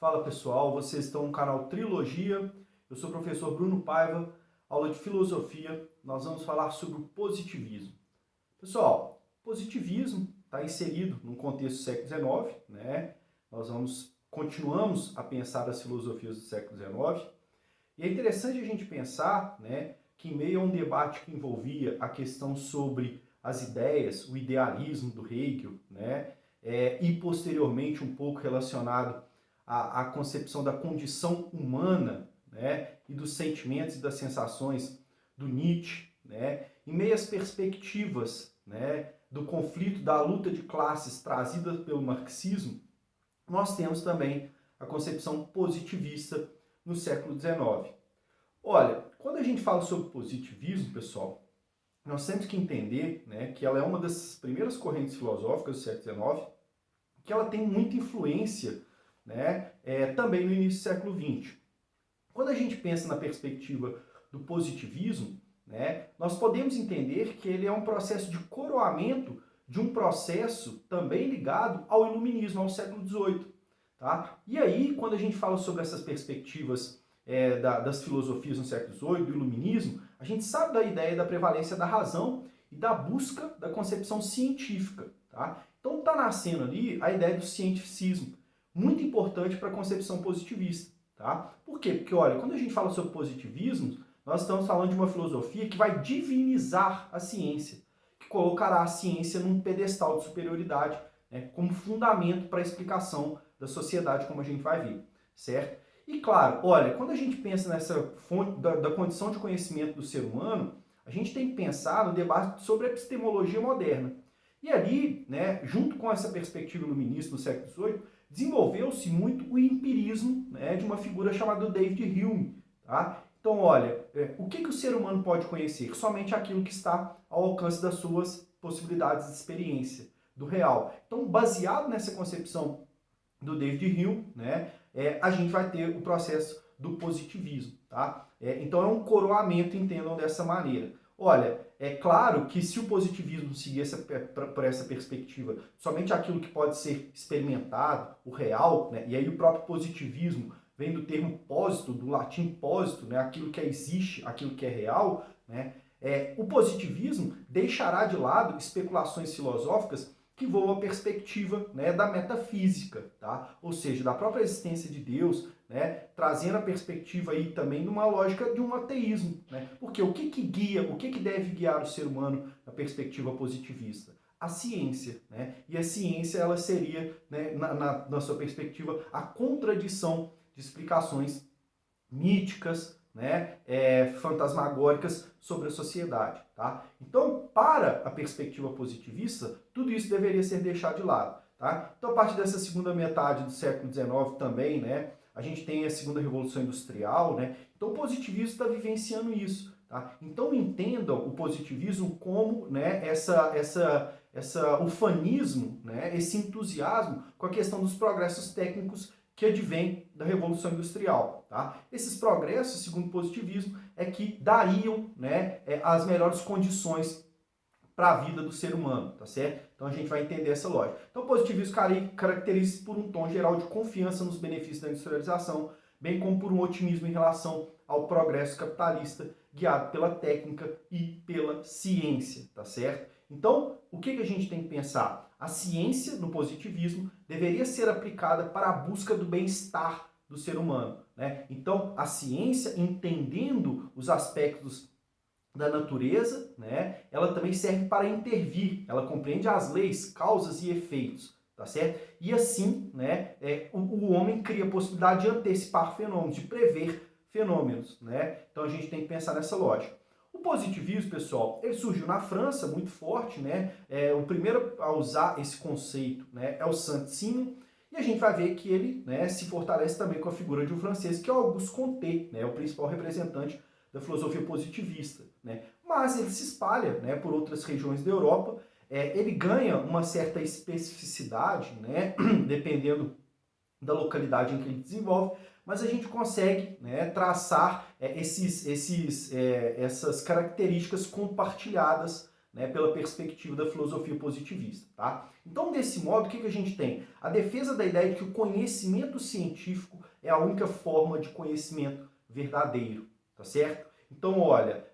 Fala pessoal, vocês estão no canal Trilogia, eu sou o professor Bruno Paiva, aula de filosofia, nós vamos falar sobre o positivismo. Pessoal, positivismo está inserido no contexto do século XIX, né? Continuamos a pensar as filosofias do século XIX, e é interessante a gente pensar, né, que em meio a um debate que envolvia a questão sobre as ideias, o idealismo do Hegel, né, e posteriormente um pouco relacionado à concepção da condição humana, né, e dos sentimentos e das sensações do Nietzsche, né, em meio às perspectivas, né, do conflito, da luta de classes trazida pelo marxismo, nós temos também a concepção positivista no século XIX. Olha, quando a gente fala sobre positivismo, pessoal, nós temos que entender, né, que ela é uma das primeiras correntes filosóficas do século XIX, que ela tem muita influência, né, também no início do século XX. Quando a gente pensa na perspectiva do positivismo, né, nós podemos entender que ele é um processo de coroamento de um processo também ligado ao iluminismo, ao século XVIII. Tá? E aí, quando a gente fala sobre essas perspectivas das filosofias no século XVIII, do iluminismo, a gente sabe da ideia da prevalência da razão e da busca da concepção científica. Tá? Então está nascendo ali a ideia do cientificismo, muito importante para a concepção positivista. Tá? Por quê? Porque, olha, quando a gente fala sobre positivismo, nós estamos falando de uma filosofia que vai divinizar a ciência, que colocará a ciência num pedestal de superioridade, né, como fundamento para a explicação da sociedade, como a gente vai ver, certo? E claro, olha, quando a gente pensa nessa fonte da condição de conhecimento do ser humano, a gente tem que pensar no debate sobre a epistemologia moderna. E ali, né, junto com essa perspectiva iluminista do século XVIII, desenvolveu-se muito o empirismo, né, de uma figura chamada David Hume. Tá? Então, olha, o que o ser humano pode conhecer? Somente aquilo que está ao alcance das suas possibilidades de experiência, do real. Então, baseado nessa concepção do David Hume, né, a gente vai ter o processo do positivismo. Tá? Então, é um coroamento, entendam dessa maneira. Olha, é claro que se o positivismo seguir por essa perspectiva, somente aquilo que pode ser experimentado, o real, né, e aí o próprio positivismo vem do termo pósito, do latim pósito, né, aquilo que existe, aquilo que é real, né, o positivismo deixará de lado especulações filosóficas que voam a perspectiva, né, da metafísica, tá? Ou seja, da própria existência de Deus, né, trazendo a perspectiva aí também de uma lógica de um ateísmo, né? Porque o que guia, o que deve guiar o ser humano na perspectiva positivista? A ciência, né? E a ciência, ela seria, né, na sua perspectiva, a contradição de explicações míticas, né, fantasmagóricas sobre a sociedade. Tá? Então, para a perspectiva positivista, tudo isso deveria ser deixado de lado. Tá? Então, a partir dessa segunda metade do século XIX também, né, a gente tem a segunda revolução industrial, né? Então o positivismo está vivenciando isso. Tá? Então entendam o positivismo como, né, essa ufanismo, né, esse entusiasmo com a questão dos progressos técnicos que advém da Revolução Industrial. Tá? Esses progressos, segundo o positivismo, é que dariam, né, as melhores condições para a vida do ser humano, tá certo? Então a gente vai entender essa lógica. Então o positivismo caracteriza-se por um tom geral de confiança nos benefícios da industrialização, bem como por um otimismo em relação ao progresso capitalista, guiado pela técnica e pela ciência, tá certo? Então, o que a gente tem que pensar? A ciência, no positivismo, deveria ser aplicada para a busca do bem-estar do ser humano, né? Então, a ciência, entendendo os aspectos da natureza, né, ela também serve para intervir, ela compreende as leis, causas e efeitos, tá certo? E assim, né, o homem cria a possibilidade de antecipar fenômenos, de prever fenômenos, né? Então a gente tem que pensar nessa lógica. O positivismo, pessoal, ele surgiu na França, muito forte, né? O primeiro a usar esse conceito, né, é o Saint-Simon, e a gente vai ver que ele, né, se fortalece também com a figura de um francês, que é o Auguste Comte, né, o principal representante da filosofia positivista, né? Mas ele se espalha, né, por outras regiões da Europa, ele ganha uma certa especificidade, né, dependendo da localidade em que ele desenvolve, mas a gente consegue, né, traçar essas características compartilhadas, né, pela perspectiva da filosofia positivista, tá? Então, desse modo, o que a gente tem? A defesa da ideia de que o conhecimento científico é a única forma de conhecimento verdadeiro, tá certo? Então, olha,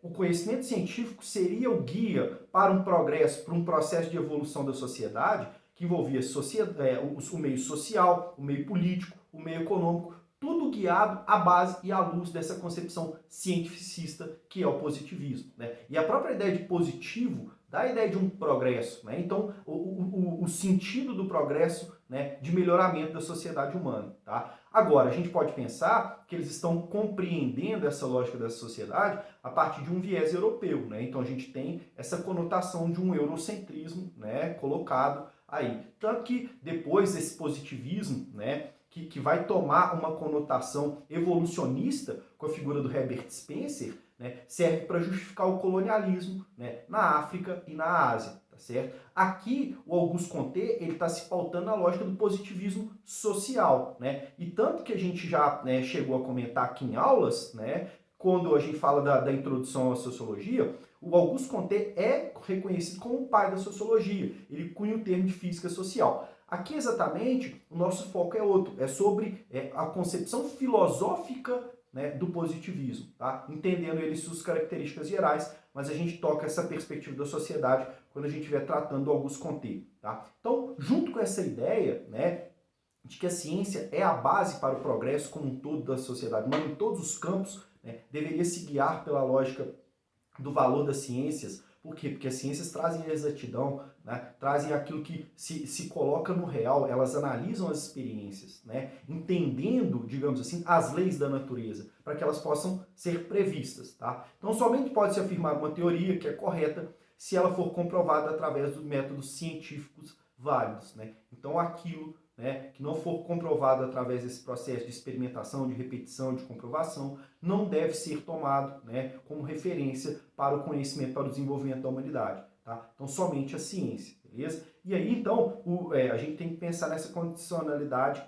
o conhecimento científico seria o guia para um progresso, para um processo de evolução da sociedade que envolvia o meio social, o meio político, o meio econômico, tudo guiado à base e à luz dessa concepção cientificista que é o positivismo, né? E a própria ideia de positivo dá a ideia de um progresso, né? Então, o sentido do progresso, né, de melhoramento da sociedade humana, tá? Agora, a gente pode pensar que eles estão compreendendo essa lógica da sociedade a partir de um viés europeu, né? Então, a gente tem essa conotação de um eurocentrismo, né, colocado aí. Tanto que depois esse positivismo, né, que vai tomar uma conotação evolucionista com a figura do Herbert Spencer, né, serve para justificar o colonialismo, né, na África e na Ásia, tá certo? Aqui, o Auguste Comte, ele está se pautando na lógica do positivismo social, né? E tanto que a gente já, né, chegou a comentar aqui em aulas, né, quando a gente fala da introdução à sociologia, o Auguste Comte é reconhecido como o pai da sociologia. Ele cunha o termo de física social. Aqui, exatamente, o nosso foco é outro, é sobre a concepção filosófica, né, do positivismo, tá? Entendendo ele suas características gerais, mas a gente toca essa perspectiva da sociedade quando a gente estiver tratando do Auguste Comte, tá? Então, junto com essa ideia, né, de que a ciência é a base para o progresso como um todo da sociedade, mas em todos os campos, né, deveria se guiar pela lógica do valor das ciências. Por quê? Porque as ciências trazem a exatidão, né? Trazem aquilo que se coloca no real, elas analisam as experiências, né? Entendendo, digamos assim, as leis da natureza, para que elas possam ser previstas, tá? Então, somente pode-se afirmar uma teoria que é correta se ela for comprovada através dos métodos científicos válidos, né? Então, aquilo, né, que não for comprovado através desse processo de experimentação, de repetição, de comprovação, não deve ser tomado, né, como referência para o conhecimento, para o desenvolvimento da humanidade, tá? Então, somente a ciência, beleza? E aí, então, a gente tem que pensar nessa condicionalidade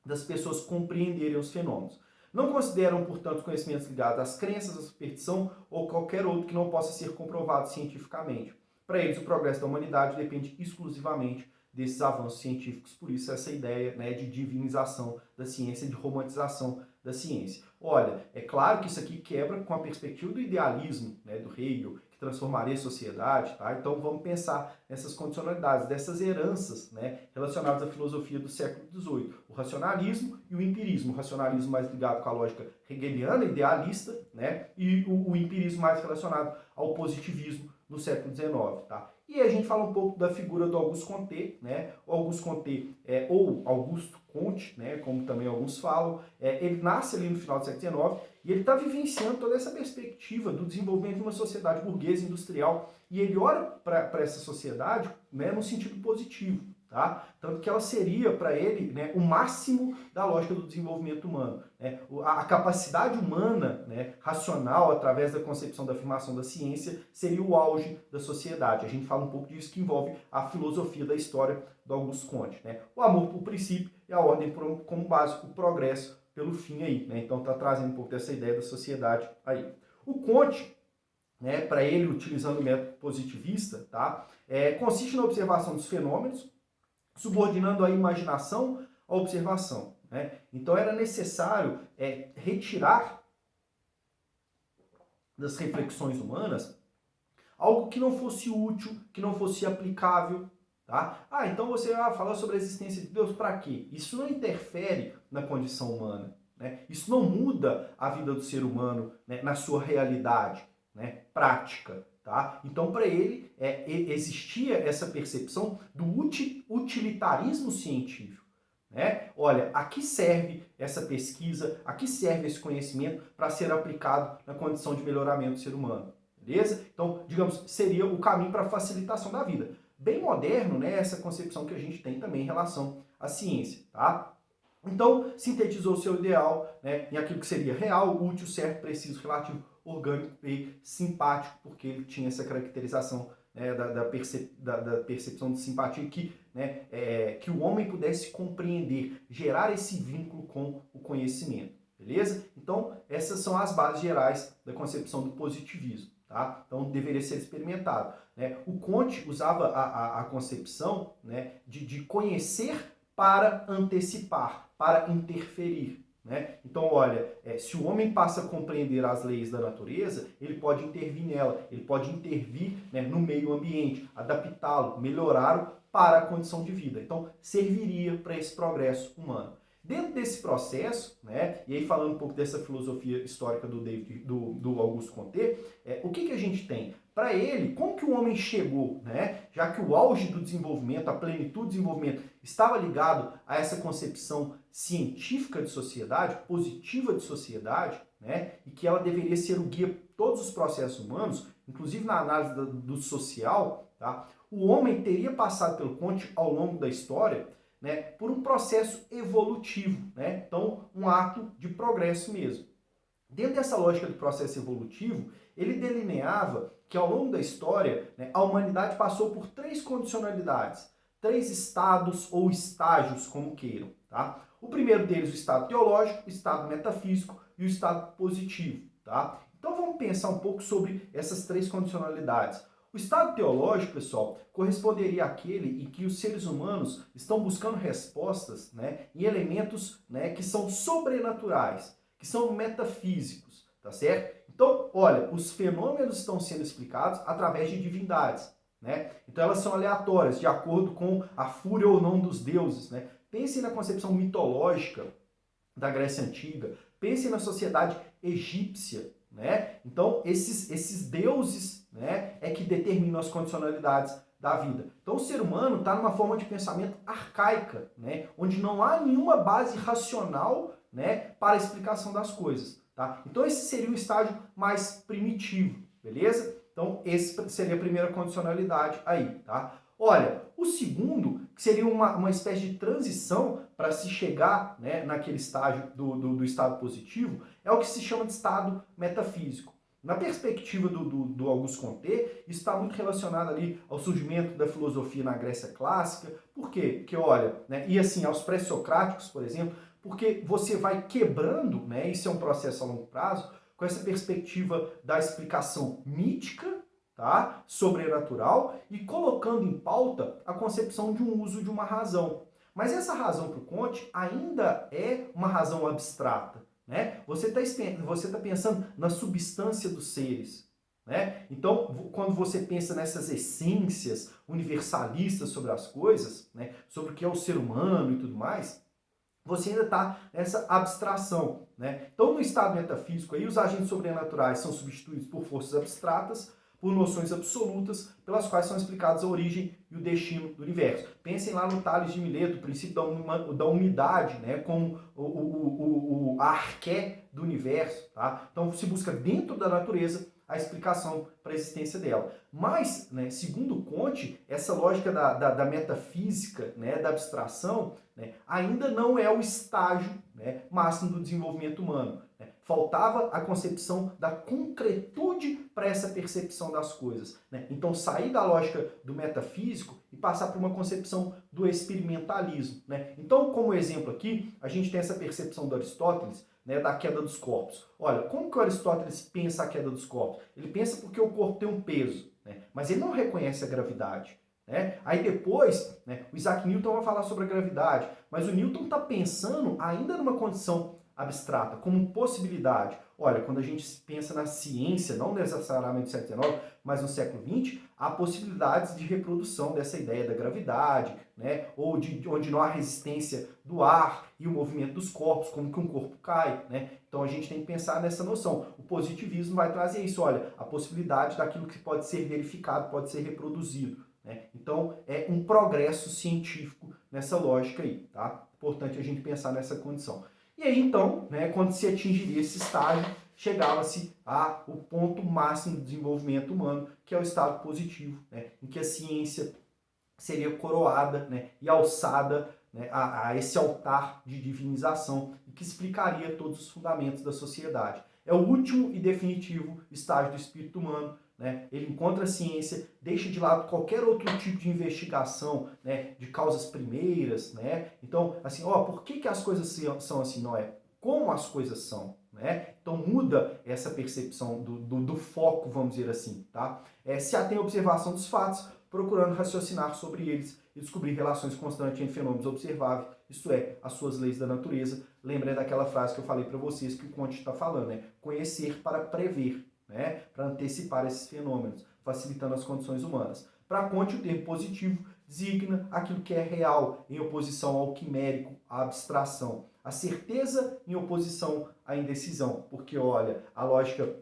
das pessoas compreenderem os fenômenos. Não consideram, portanto, conhecimentos ligados às crenças, à superstição ou qualquer outro que não possa ser comprovado cientificamente. Para eles, o progresso da humanidade depende exclusivamente desses avanços científicos, por isso essa ideia, né, de divinização da ciência, de romantização da ciência. Olha, é claro que isso aqui quebra com a perspectiva do idealismo, né, do Hegel, que transformaria a sociedade, tá? Então vamos pensar nessas condicionalidades, dessas heranças, né, relacionadas à filosofia do século XVIII, o racionalismo e o empirismo. O racionalismo mais ligado com a lógica hegeliana, idealista, né, e o empirismo mais relacionado ao positivismo no século XIX, tá? E a gente fala um pouco da figura do Auguste Comte, né? O Auguste Comte, ou Augusto Comte, né, como também alguns falam, ele nasce ali no final do século XIX e ele está vivenciando toda essa perspectiva do desenvolvimento de uma sociedade burguesa industrial e ele olha para essa sociedade, né, no sentido positivo. Tá? Tanto que ela seria para ele, né, o máximo da lógica do desenvolvimento humano. Né? A capacidade humana, né, racional, através da concepção da afirmação da ciência, seria o auge da sociedade. A gente fala um pouco disso que envolve a filosofia da história do Auguste Comte. Né? O amor por princípio e a ordem como básico, o progresso pelo fim aí. Né? Então está trazendo um pouco dessa ideia da sociedade aí. O Comte, né, para ele, utilizando o método positivista, tá, consiste na observação dos fenômenos, subordinando a imaginação à observação. Né? Então era necessário retirar das reflexões humanas algo que não fosse útil, que não fosse aplicável. Tá? Então você vai falar sobre a existência de Deus para quê? Isso não interfere na condição humana. Né? Isso não muda a vida do ser humano, né, na sua realidade, né, prática. Tá? Então, para ele, existia essa percepção do utilitarismo científico. Né? Olha, aqui serve essa pesquisa, aqui serve esse conhecimento para ser aplicado na condição de melhoramento do ser humano. Beleza? Então, digamos, seria o caminho para a facilitação da vida. Bem moderno, né, essa concepção que a gente tem também em relação à ciência. Tá? Então, sintetizou seu ideal, né, em aquilo que seria real, útil, certo, preciso, relativo, orgânico e simpático, porque ele tinha essa caracterização, né, da percepção de simpatia que, né, que o homem pudesse compreender, gerar esse vínculo com o conhecimento. Beleza? Então, essas são as bases gerais da concepção do positivismo. Tá? tá? Então deveria ser experimentado, né? O Comte usava a concepção, né, de conhecer para antecipar, para interferir, né? Então, olha, se o homem passa a compreender as leis da natureza, ele pode intervir nela, ele pode intervir, né, no meio ambiente, adaptá-lo, melhorá-lo para a condição de vida. Então, serviria para esse progresso humano. Dentro desse processo, né, e aí falando um pouco dessa filosofia histórica do Auguste Comte, o que a gente tem? Para ele, como que o homem chegou, né? Já que o auge do desenvolvimento, a plenitude do desenvolvimento, estava ligado a essa concepção científica de sociedade, positiva de sociedade, né? E que ela deveria ser o guia de todos os processos humanos, inclusive na análise do social, tá? O homem teria passado pelo Comte ao longo da história, né, por um processo evolutivo, né? Então, um ato de progresso mesmo. Dentro dessa lógica do processo evolutivo, ele delineava que ao longo da história, né, a humanidade passou por 3 condicionalidades, 3 estados ou estágios, como queiram. Tá? O primeiro deles, o estado teológico, o estado metafísico e o estado positivo. Tá? Então vamos pensar um pouco sobre essas 3 condicionalidades. O estado teológico, pessoal, corresponderia àquele em que os seres humanos estão buscando respostas, né, em elementos, né, que são sobrenaturais, que são metafísicos, tá certo? Então, olha, os fenômenos estão sendo explicados através de divindades, né? Então elas são aleatórias, de acordo com a fúria ou não dos deuses, né? Pensem na concepção mitológica da Grécia Antiga, pensem na sociedade egípcia, né? Então, esses deuses, né, é que determinam as condicionalidades da vida. Então, o ser humano está numa forma de pensamento arcaica, né, onde não há nenhuma base racional, né, para a explicação das coisas. Tá? Então, esse seria o estágio mais primitivo, beleza? Então, esse seria a primeira condicionalidade aí. Tá? Olha, o segundo, que seria uma espécie de transição para se chegar, né, naquele estágio do estado positivo, é o que se chama de estado metafísico. Na perspectiva do Auguste Comte, isso está muito relacionado ali ao surgimento da filosofia na Grécia clássica. Por quê? Porque, olha, né, e assim, aos pré-socráticos, por exemplo, porque você vai quebrando, né, isso é um processo a longo prazo, com essa perspectiva da explicação mítica, tá, sobrenatural, e colocando em pauta a concepção de um uso de uma razão. Mas essa razão para o Comte ainda é uma razão abstrata. Né? Você tá pensando na substância dos seres. Né? Então, quando você pensa nessas essências universalistas sobre as coisas, né, sobre o que é o ser humano e tudo mais, você ainda está nessa abstração. Né? Então, no estado metafísico, aí, os agentes sobrenaturais são substituídos por forças abstratas, por noções absolutas, pelas quais são explicadas a origem e o destino do universo. Pensem lá no Tales de Mileto, o princípio da umidade, né, como a arqué do universo. Tá? Então, se busca dentro da natureza a explicação para a existência dela. Mas, né, segundo Comte, essa lógica da metafísica, né, da abstração, né, ainda não é o estágio, né, máximo do desenvolvimento humano. Né? Faltava a concepção da concretude para essa percepção das coisas. Né? Então, sair da lógica do metafísico e passar para uma concepção do experimentalismo. Né? Então, como exemplo aqui, a gente tem essa percepção do Aristóteles, né, da queda dos corpos. Olha, como que o Aristóteles pensa a queda dos corpos? Ele pensa porque o corpo tem um peso, né? Mas ele não reconhece a gravidade. Né? Aí depois, né, o Isaac Newton vai falar sobre a gravidade, mas o Newton está pensando ainda numa condição abstrata, como possibilidade. Olha, quando a gente pensa na ciência, não necessariamente no século XIX, mas no século XX, há possibilidades de reprodução dessa ideia da gravidade, né? Ou de onde não há resistência do ar e o movimento dos corpos, como que um corpo cai. Né? Então a gente tem que pensar nessa noção. O positivismo vai trazer isso, olha, a possibilidade daquilo que pode ser verificado, pode ser reproduzido. Né? Então é um progresso científico nessa lógica aí. Tá? Importante a gente pensar nessa condição. E aí, então, né, quando se atingiria esse estágio, chegava-se ao ponto máximo do desenvolvimento humano, que é o estado positivo, né, em que a ciência seria coroada, né, e alçada, né, a esse altar de divinização, e que explicaria todos os fundamentos da sociedade. É o último e definitivo estágio do espírito humano. Né? Ele encontra a ciência, deixa de lado qualquer outro tipo de investigação, né, de causas primeiras. Né? Então, assim, por que as coisas são assim? Não é como as coisas são. Né? né? Então muda essa percepção do foco, vamos dizer assim, tá? Se atém à observação dos fatos, procurando raciocinar sobre eles e descobrir relações constantes entre fenômenos observáveis, isto é, as suas leis da natureza. Lembra daquela frase que eu falei para vocês que o Comte está falando, né? Conhecer para prever, né? Para antecipar esses fenômenos, facilitando as condições humanas. Para Comte, o termo positivo designa aquilo que é real, em oposição ao quimérico, à abstração. A certeza em oposição à indecisão, porque, olha, a lógica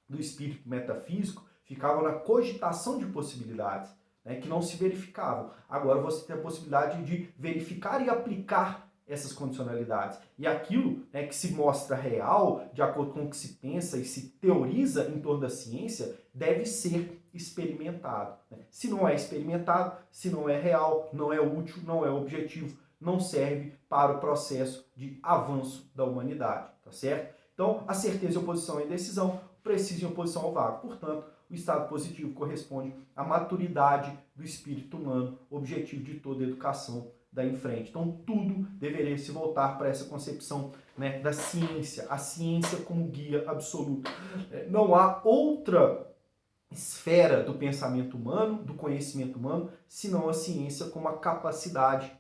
do espírito metafísico ficava na cogitação de possibilidades, né, que não se verificavam. Agora você tem a possibilidade de verificar e aplicar essas condicionalidades. E aquilo, né, que se mostra real, de acordo com o que se pensa e se teoriza em torno da ciência, deve ser experimentado. Né? Se não é experimentado, se não é real, não é útil, não é objetivo, não serve para o processo de avanço da humanidade, tá certo? Então, a certeza em oposição à indecisão, o preciso em oposição ao vago. Portanto, o estado positivo corresponde à maturidade do espírito humano, objetivo de toda a educação daí em frente. Então, tudo deveria se voltar para essa concepção, né, da ciência, a ciência como guia absoluto. Não há outra esfera do pensamento humano, do conhecimento humano, senão a ciência como a capacidade,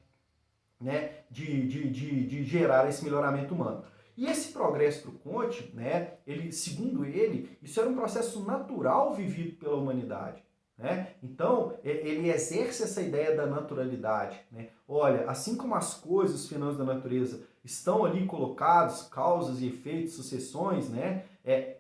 né, de gerar esse melhoramento humano. E esse progresso para o Comte, né, segundo ele, isso era um processo natural vivido pela humanidade. Né? Então, ele exerce essa ideia da naturalidade. Né? Olha, assim como as coisas, os fenômenos da natureza estão ali colocados, causas e efeitos, sucessões, né?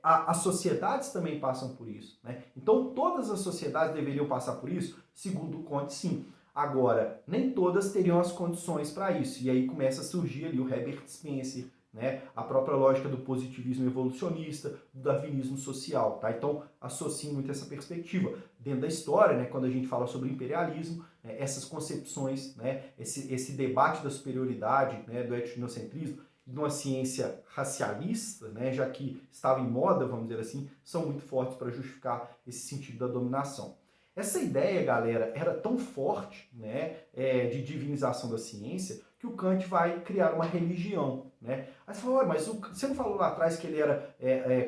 As sociedades também passam por isso. Né? Então, todas as sociedades deveriam passar por isso? Segundo o Comte, sim. Agora, nem todas teriam as condições para isso. E aí começa a surgir ali o Herbert Spencer, né? A própria lógica do positivismo evolucionista, do darwinismo social. Tá? Então, associo muito essa perspectiva. Dentro da história, né, quando a gente fala sobre imperialismo, né, essas concepções, né, esse debate da superioridade, né, do etnocentrismo, de uma ciência racialista, né, já que estava em moda, vamos dizer assim, são muito fortes para justificar esse sentido da dominação. Essa ideia, galera, era tão forte, né, de divinização da ciência, que o Kant vai criar uma religião. Né? Aí você fala, mas você não falou lá atrás que ele era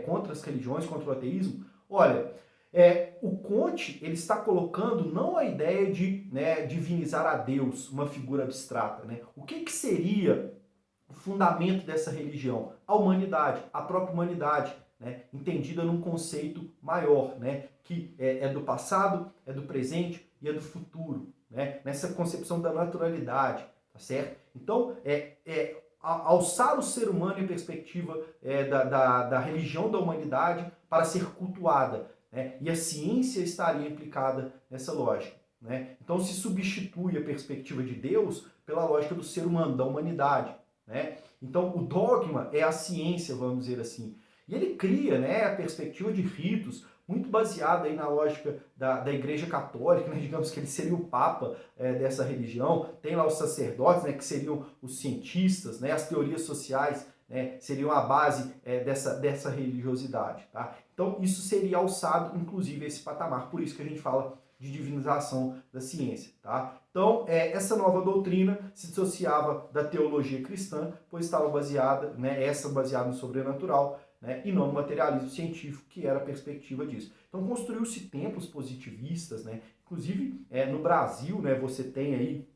contra as religiões, contra o ateísmo? Olha, o Comte ele está colocando não a ideia de, né, divinizar a Deus, uma figura abstrata. Né? O que seria o fundamento dessa religião? A humanidade, a própria humanidade. Né, entendida num conceito maior, né, que é do passado, é do presente e é do futuro, né, nessa concepção da naturalidade, tá certo? Então, alçar o ser humano em perspectiva da religião da humanidade para ser cultuada, né, e a ciência estaria implicada nessa lógica. Né? Então, se substitui a perspectiva de Deus pela lógica do ser humano, da humanidade. Né? Então, o dogma é a ciência, vamos dizer assim. E ele cria, né, a perspectiva de ritos, muito baseada aí na lógica da Igreja Católica, né, digamos que ele seria o Papa dessa religião. Tem lá os sacerdotes, né, que seriam os cientistas, né, as teorias sociais, né, seriam a base dessa religiosidade. Tá? Então isso seria alçado, inclusive, a esse patamar. Por isso que a gente fala de divinização da ciência. Tá? Então, essa nova doutrina se dissociava da teologia cristã, pois estava baseada, né, baseada no sobrenatural, né, e não no materialismo científico, que era a perspectiva disso. Então construiu-se templos positivistas, né, inclusive no Brasil, né, você tem aí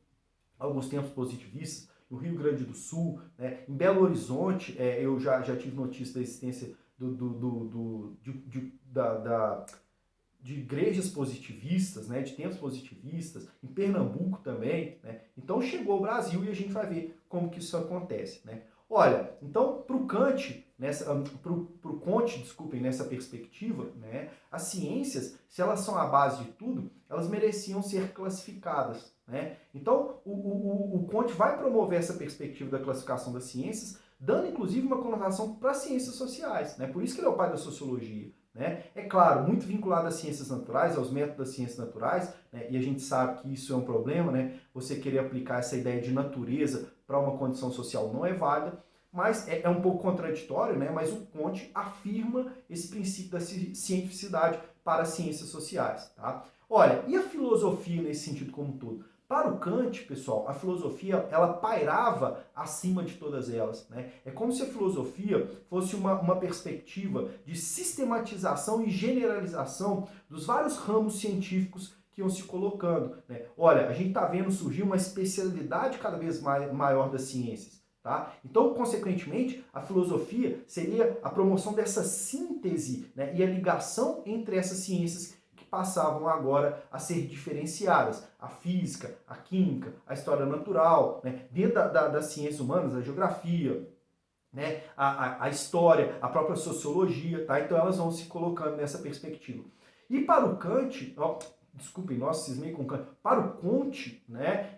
alguns templos positivistas, no Rio Grande do Sul, né, em Belo Horizonte, eu já tive notícia da existência de igrejas positivistas, né, de templos positivistas, em Pernambuco também. Né, então chegou ao Brasil e a gente vai ver como que isso acontece. Né. Olha, então para o Kant, pro Comte, desculpem, nessa perspectiva, né, as ciências, se elas são a base de tudo, elas mereciam ser classificadas. Né? Então o Comte vai promover essa perspectiva da classificação das ciências, dando inclusive uma conotação para as ciências sociais. Né? Por isso que ele é o pai da sociologia. Né? É claro, muito vinculado às ciências naturais, aos métodos das ciências naturais, né? E a gente sabe que isso é um problema, né? Você querer aplicar essa ideia de natureza para uma condição social não é válida, mas é um pouco contraditório, né? Mas o Comte afirma esse princípio da cientificidade para as ciências sociais. Tá? Olha, e a filosofia nesse sentido como um todo? Para o Kant, pessoal, a filosofia, ela pairava acima de todas elas, né? É como se a filosofia fosse uma perspectiva de sistematização e generalização dos vários ramos científicos que iam se colocando, né? Olha, a gente está vendo surgir uma especialidade cada vez maior das ciências. Tá? Então, consequentemente, a filosofia seria a promoção dessa síntese, né, e a ligação entre essas ciências que passavam agora a ser diferenciadas. A física, a química, a história natural, né, dentro das ciências humanas, a geografia, né, a história, a própria sociologia. Tá? Então, elas vão se colocando nessa perspectiva. E para o Kant, desculpem, nossa, cismei com Kant. Para o Comte, né,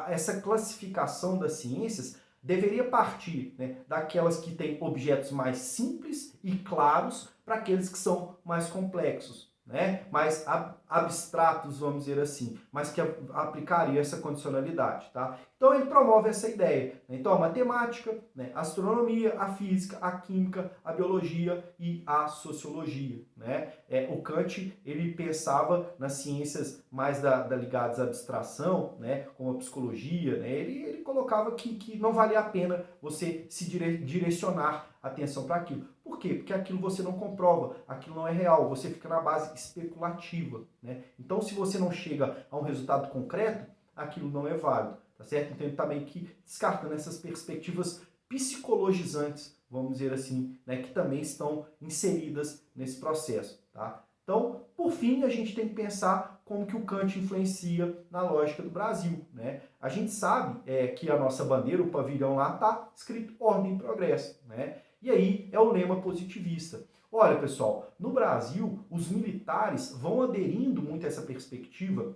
essa classificação das ciências deveria partir, né, daquelas que têm objetos mais simples e claros para aqueles que são mais complexos, né, mais abstratos, vamos dizer assim, mas que aplicaria essa condicionalidade. Tá? Então ele promove essa ideia. Né? Então a matemática, né, a astronomia, a física, a química, a biologia e a sociologia. Né? O Kant ele pensava nas ciências mais ligadas à abstração, né, como a psicologia. Né? Ele colocava que não valia a pena você se direcionar atenção para aquilo. Por quê? Porque aquilo você não comprova, aquilo não é real, você fica na base especulativa. Né? Então, se você não chega a um resultado concreto, aquilo não é válido. Tá certo? Então, ele está meio que descartando essas perspectivas psicologizantes, vamos dizer assim, né, que também estão inseridas nesse processo. Tá? Então, por fim, a gente tem que pensar como que o Kant influencia na lógica do Brasil. Né? A gente sabe que a nossa bandeira, o pavilhão lá, está escrito ordem e progresso. Né? E aí é o lema positivista. Olha, pessoal, no Brasil, os militares vão aderindo muito a essa perspectiva,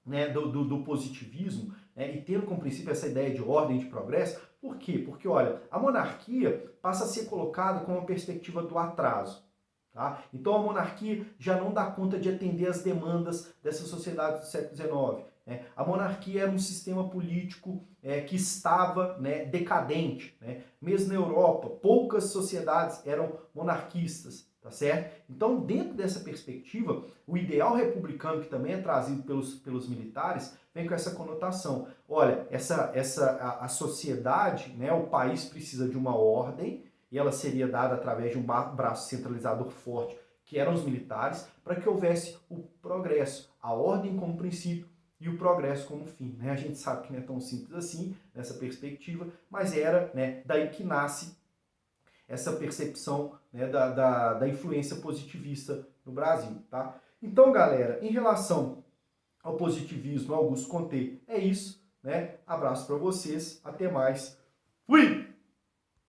né, do positivismo, né, e tendo como princípio essa ideia de ordem e de progresso. Por quê? Porque, olha, a monarquia passa a ser colocada com uma perspectiva do atraso. Tá? Então a monarquia já não dá conta de atender as demandas dessa sociedade do século XIX. Né? A monarquia era um sistema político que estava, né, decadente. Né? Mesmo na Europa, poucas sociedades eram monarquistas. Tá certo? Então, dentro dessa perspectiva, o ideal republicano, que também é trazido pelos militares, vem com essa conotação. Olha, a sociedade, né, o país precisa de uma ordem, e ela seria dada através de um braço centralizador forte, que eram os militares, para que houvesse o progresso, a ordem como princípio e o progresso como fim. Né? A gente sabe que não é tão simples assim, nessa perspectiva, mas era, né, daí que nasce essa percepção, né, da influência positivista no Brasil. Tá? Então, galera, em relação ao positivismo, Augusto Comte, é isso. Né? Abraço para vocês, até mais. Fui!